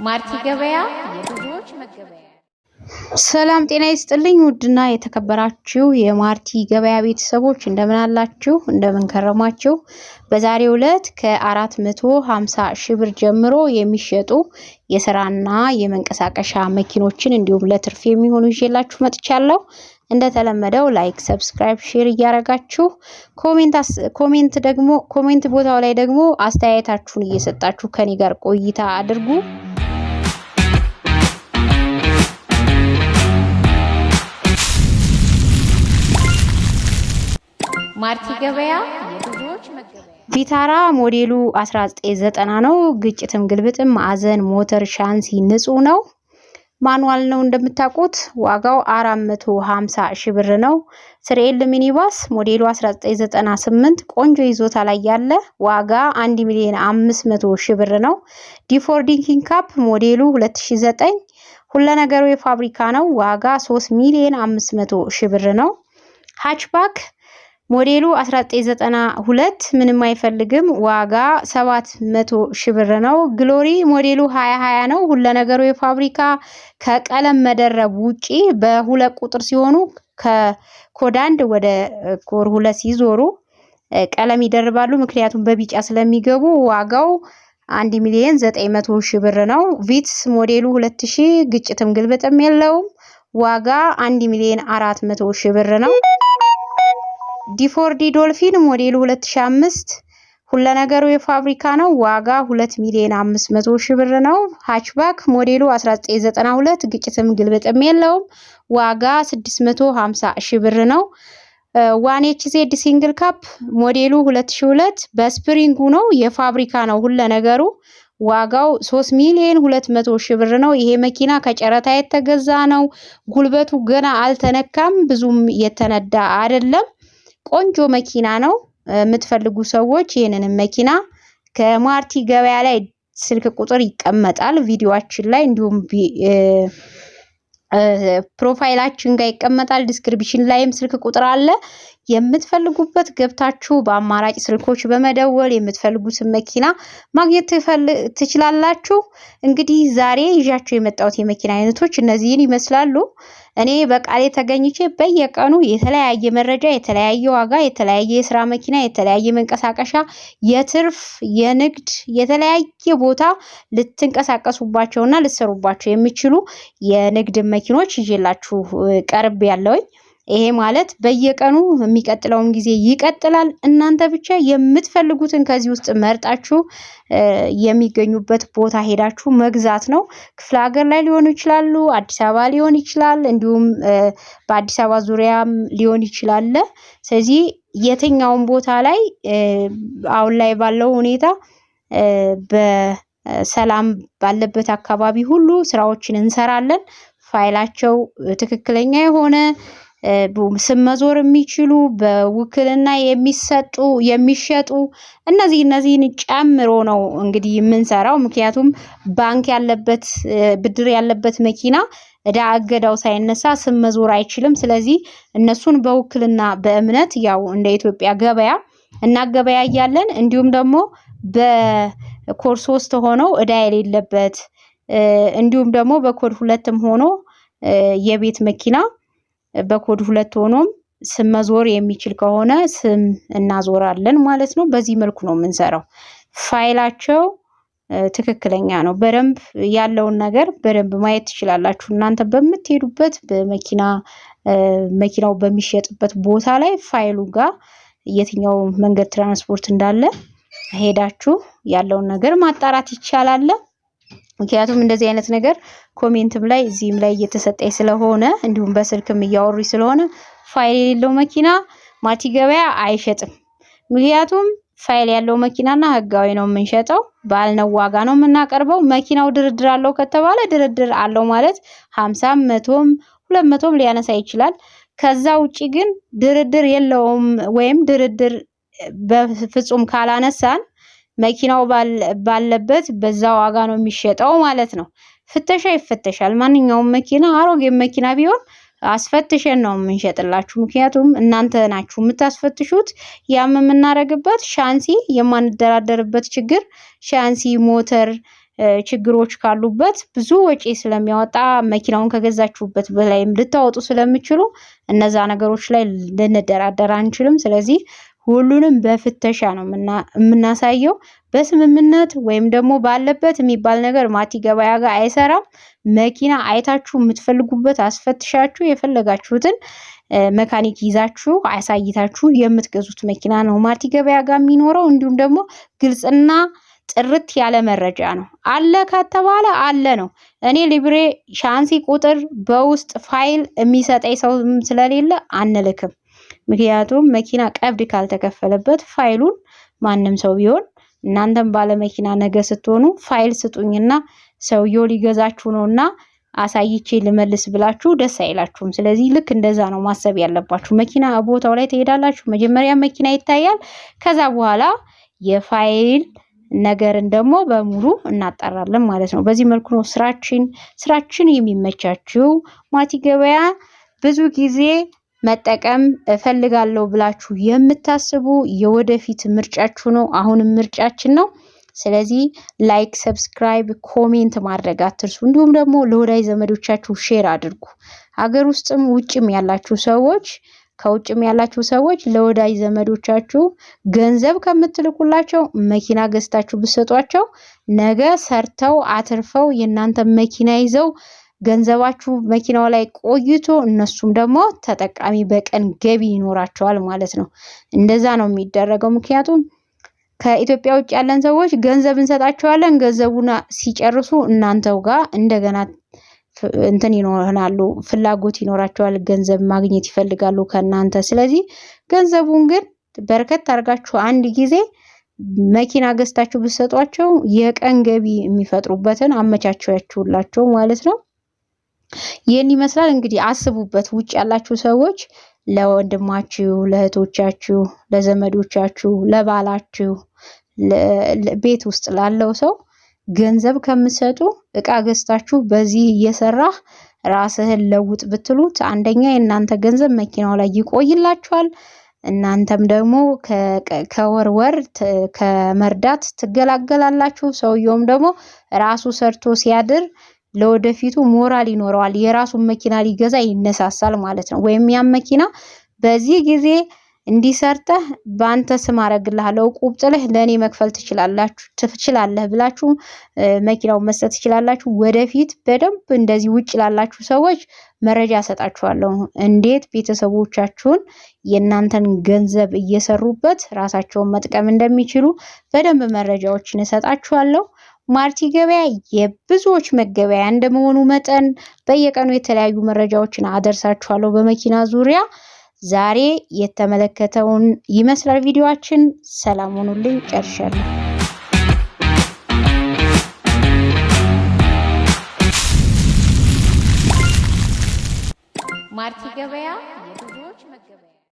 ማርቲ ገበያ የብዙዎች መገበያ። ሰላም ጤና ይስጥልኝ ውድና የተከበራችሁ የማርቲ ገበያ ቤተሰቦች እንደምን አላችሁ? እንደምን ከረማችሁ? በዛሬው ዕለት ከ450 ሺህ ብር ጀምሮ የሚሸጡ የስራና የመንቀሳቀሻ መኪኖችን እንዲሁም ለትርፍ የሚሆኑ ይዤላችሁ መጥቻለሁ። እንደተለመደው ላይክ፣ ሰብስክራይብ፣ ሼር እያደረጋችሁ ኮሜንት ቦታው ላይ ደግሞ አስተያየታችሁን እየሰጣችሁ ከኔ ጋር ቆይታ አድርጉ። ማርቲ ገበያ የብዙዎች መገበያ። ቪታራ ሞዴሉ 1990 ነው። ግጭትም ግልብጥም ማዕዘን ሞተር ሻንሲ ንጹህ ነው። ማኑዋል ነው እንደምታውቁት። ዋጋው 450 ሺህ ብር ነው። ስሬል ሚኒባስ ሞዴሉ 1998 ቆንጆ ይዞታ ላይ ያለ ዋጋ 1,500,000 ሺህ ብር ነው። ዲፎርዲንግ ካፕ ሞዴሉ 2009 ሁሉ ነገሩ የፋብሪካ ነው። ዋጋ 3,500,000 ሺህ ብር ነው። ሃችባክ ሞዴሉ 1992 ምንም አይፈልግም። ዋጋ 700 ሺህ ብር ነው። ግሎሪ ሞዴሉ 2020 ነው። ሁሉ ነገሩ የፋብሪካ ከቀለም መደረብ ውጪ በሁለት ቁጥር ሲሆኑ ከኮድ 1 ወደ ኮር 2 ሲዞሩ ቀለም ይደርባሉ። ምክንያቱም በቢጫ ስለሚገቡ ዋጋው 1,900,000 ሺህ ብር ነው። ቪትስ ሞዴሉ 2000 ግጭትም ግልብጥም የለውም። ዋጋ 1,400,000 ሺህ ብር ነው። ዲፎርዲ ዶልፊን ሞዴሉ 2005 ሁሉ ነገሩ የፋብሪካ ነው። ዋጋ 2,500,000 ሺህ ብር ነው። ሃችባክ ሞዴሉ 1992 ግጭትም ግልብጥም የለውም። ዋጋ 650 ሺህ ብር ነው። 1HZ ሲንግል ካፕ ሞዴሉ 2002 በስፕሪንጉ ነው የፋብሪካ ነው ሁሉ ነገሩ። ዋጋው 3,200,000 ሺህ ብር ነው። ይሄ መኪና ከጨረታ የተገዛ ነው። ጉልበቱ ገና አልተነካም፣ ብዙም የተነዳ አይደለም። ቆንጆ መኪና ነው። የምትፈልጉ ሰዎች ይሄንን መኪና ከማርቲ ገበያ ላይ ስልክ ቁጥር ይቀመጣል ቪዲዮአችን ላይ፣ እንዲሁም ፕሮፋይላችን ጋር ይቀመጣል። ዲስክሪፕሽን ላይም ስልክ ቁጥር አለ። የምትፈልጉበት ገብታችሁ በአማራጭ ስልኮች በመደወል የምትፈልጉትን መኪና ማግኘት ትችላላችሁ። እንግዲህ ዛሬ ይዣችሁ የመጣሁት የመኪና አይነቶች እነዚህን ይመስላሉ። እኔ በቃሌ ተገኝቼ በየቀኑ የተለያየ መረጃ፣ የተለያየ ዋጋ፣ የተለያየ የስራ መኪና፣ የተለያየ መንቀሳቀሻ፣ የትርፍ፣ የንግድ፣ የተለያየ ቦታ ልትንቀሳቀሱባቸውና ልትሰሩባቸው የሚችሉ የንግድ መኪኖች ይዤላችሁ ቀርብ ያለውኝ። ይሄ ማለት በየቀኑ የሚቀጥለውን ጊዜ ይቀጥላል። እናንተ ብቻ የምትፈልጉትን ከዚህ ውስጥ መርጣችሁ የሚገኙበት ቦታ ሄዳችሁ መግዛት ነው። ክፍለ ሀገር ላይ ሊሆኑ ይችላሉ፣ አዲስ አበባ ሊሆን ይችላል፣ እንዲሁም በአዲስ አበባ ዙሪያም ሊሆን ይችላል። ስለዚህ የትኛውን ቦታ ላይ አሁን ላይ ባለው ሁኔታ በሰላም ባለበት አካባቢ ሁሉ ስራዎችን እንሰራለን። ፋይላቸው ትክክለኛ የሆነ ስም መዞር የሚችሉ በውክልና የሚሸጡ እነዚህን ጨምሮ ነው እንግዲህ የምንሰራው። ምክንያቱም ባንክ ያለበት ብድር ያለበት መኪና እዳ እገዳው ሳይነሳ ስም መዞር አይችልም። ስለዚህ እነሱን በውክልና በእምነት ያው እንደ ኢትዮጵያ ገበያ እናገበያያለን። እንዲሁም ደግሞ በኮድ 3 ሆነው እዳ የሌለበት እንዲሁም ደግሞ በኮድ 2ም ሆኖ የቤት መኪና በኮድ 2 ሆኖም ስም መዞር የሚችል ከሆነ ስም እናዞራለን ማለት ነው። በዚህ መልኩ ነው የምንሰራው። ፋይላቸው ትክክለኛ ነው። በደንብ ያለውን ነገር በደንብ ማየት ትችላላችሁ። እናንተ በምትሄዱበት መኪናው በሚሸጥበት ቦታ ላይ ፋይሉ ጋር የትኛው መንገድ ትራንስፖርት እንዳለ ሄዳችሁ ያለውን ነገር ማጣራት ይቻላል። ምክንያቱም እንደዚህ አይነት ነገር ኮሜንትም ላይ እዚህም ላይ እየተሰጠኝ ስለሆነ እንዲሁም በስልክም እያወሩኝ ስለሆነ ፋይል የሌለው መኪና ማርቲ ገበያ አይሸጥም። ምክንያቱም ፋይል ያለው መኪናና ህጋዊ ነው የምንሸጠው። ባልነው ዋጋ ነው የምናቀርበው። መኪናው ድርድር አለው ከተባለ ድርድር አለው ማለት 50፣ 100፣ 200 ሊያነሳ ይችላል። ከዛ ውጪ ግን ድርድር የለውም ወይም ድርድር በፍጹም ካላነሳን መኪናው ባለበት በዛ ዋጋ ነው የሚሸጠው ማለት ነው። ፍተሻ ይፈተሻል። ማንኛውም መኪና አሮጌ መኪና ቢሆን አስፈትሸን ነው የምንሸጥላችሁ። ምክንያቱም እናንተ ናችሁ የምታስፈትሹት። ያም የምናረግበት ሻንሲ የማንደራደርበት ችግር ሻንሲ ሞተር ችግሮች ካሉበት ብዙ ወጪ ስለሚያወጣ መኪናውን ከገዛችሁበት በላይም ልታወጡ ስለምችሉ እነዛ ነገሮች ላይ ልንደራደር አንችልም። ስለዚህ ሁሉንም በፍተሻ ነው የምናሳየው። በስምምነት ወይም ደግሞ ባለበት የሚባል ነገር ማቲ ገበያ ጋር አይሰራም። መኪና አይታችሁ የምትፈልጉበት አስፈትሻችሁ የፈለጋችሁትን መካኒክ ይዛችሁ አሳይታችሁ የምትገዙት መኪና ነው ማቲ ገበያ ጋር የሚኖረው። እንዲሁም ደግሞ ግልጽና ጥርት ያለ መረጃ ነው። አለ ከተባለ አለ ነው። እኔ ሊብሬ ሻንሲ ቁጥር በውስጥ ፋይል የሚሰጠኝ ሰው ስለሌለ አንልክም። ምክንያቱም መኪና ቀብድ ካልተከፈለበት ፋይሉን ማንም ሰው ቢሆን እናንተም ባለ መኪና ነገ ስትሆኑ ፋይል ስጡኝና ሰውየው ሊገዛችሁ ነውና አሳይቼ ልመልስ ብላችሁ ደስ አይላችሁም። ስለዚህ ልክ እንደዛ ነው ማሰብ ያለባችሁ። መኪና ቦታው ላይ ትሄዳላችሁ። መጀመሪያ መኪና ይታያል። ከዛ በኋላ የፋይል ነገርን ደግሞ በሙሉ እናጣራለን ማለት ነው። በዚህ መልኩ ነው ስራችን የሚመቻችሁ። ማቲ ገበያ ብዙ ጊዜ መጠቀም እፈልጋለሁ ብላችሁ የምታስቡ የወደፊት ምርጫችሁ ነው። አሁንም ምርጫችን ነው። ስለዚህ ላይክ፣ ሰብስክራይብ፣ ኮሜንት ማድረግ አትርሱ። እንዲሁም ደግሞ ለወዳጅ ዘመዶቻችሁ ሼር አድርጉ። ሀገር ውስጥም ውጭም ያላችሁ ሰዎች ከውጭም ያላችሁ ሰዎች ለወዳጅ ዘመዶቻችሁ ገንዘብ ከምትልኩላቸው መኪና ገዝታችሁ ብትሰጧቸው ነገ ሰርተው አትርፈው የእናንተ መኪና ይዘው ገንዘባችሁ መኪናው ላይ ቆይቶ እነሱም ደግሞ ተጠቃሚ በቀን ገቢ ይኖራቸዋል ማለት ነው። እንደዛ ነው የሚደረገው። ምክንያቱም ከኢትዮጵያ ውጭ ያለን ሰዎች ገንዘብ እንሰጣቸዋለን። ገንዘቡን ሲጨርሱ እናንተው ጋር እንደገና እንትን ይኖርናሉ፣ ፍላጎት ይኖራቸዋል፣ ገንዘብ ማግኘት ይፈልጋሉ ከናንተ። ስለዚህ ገንዘቡን ግን በርከት አድርጋችሁ አንድ ጊዜ መኪና ገዝታችሁ ብትሰጧቸው የቀን ገቢ የሚፈጥሩበትን አመቻችኋላችሁ ማለት ነው። ይህን ይመስላል እንግዲህ አስቡበት። ውጭ ያላችሁ ሰዎች ለወንድማችሁ፣ ለእህቶቻችሁ፣ ለዘመዶቻችሁ፣ ለባላችሁ፣ ቤት ውስጥ ላለው ሰው ገንዘብ ከምትሰጡ እቃ ገዝታችሁ በዚህ እየሰራህ ራስህን ለውጥ ብትሉት አንደኛ የእናንተ ገንዘብ መኪናው ላይ ይቆይላችኋል። እናንተም ደግሞ ከወር ከመርዳት ትገላገላላችሁ። ሰውየውም ደግሞ ራሱ ሰርቶ ሲያድር ለወደፊቱ ሞራል ይኖረዋል። የራሱን መኪና ሊገዛ ይነሳሳል ማለት ነው። ወይም ያን መኪና በዚህ ጊዜ እንዲሰርተህ በአንተ ስም አረግልሃለሁ ቁብጥልህ ለኔ መክፈል ትችላለህ ብላችሁ መኪናውን መስጠት ትችላላችሁ። ወደፊት በደንብ እንደዚህ ውጭ ላላችሁ ሰዎች መረጃ ሰጣችኋለሁ። እንዴት ቤተሰቦቻችሁን የእናንተን ገንዘብ እየሰሩበት ራሳቸውን መጥቀም እንደሚችሉ በደንብ መረጃዎችን እሰጣችኋለሁ። ማርቲ ገበያ የብዙዎች መገበያ እንደመሆኑ መጠን በየቀኑ የተለያዩ መረጃዎችን አደርሳችኋለሁ በመኪና ዙሪያ። ዛሬ የተመለከተውን ይመስላል ቪዲዮአችን። ሰላም ሁኑልኝ። ጨርሻለሁ። ማርቲ ገበያ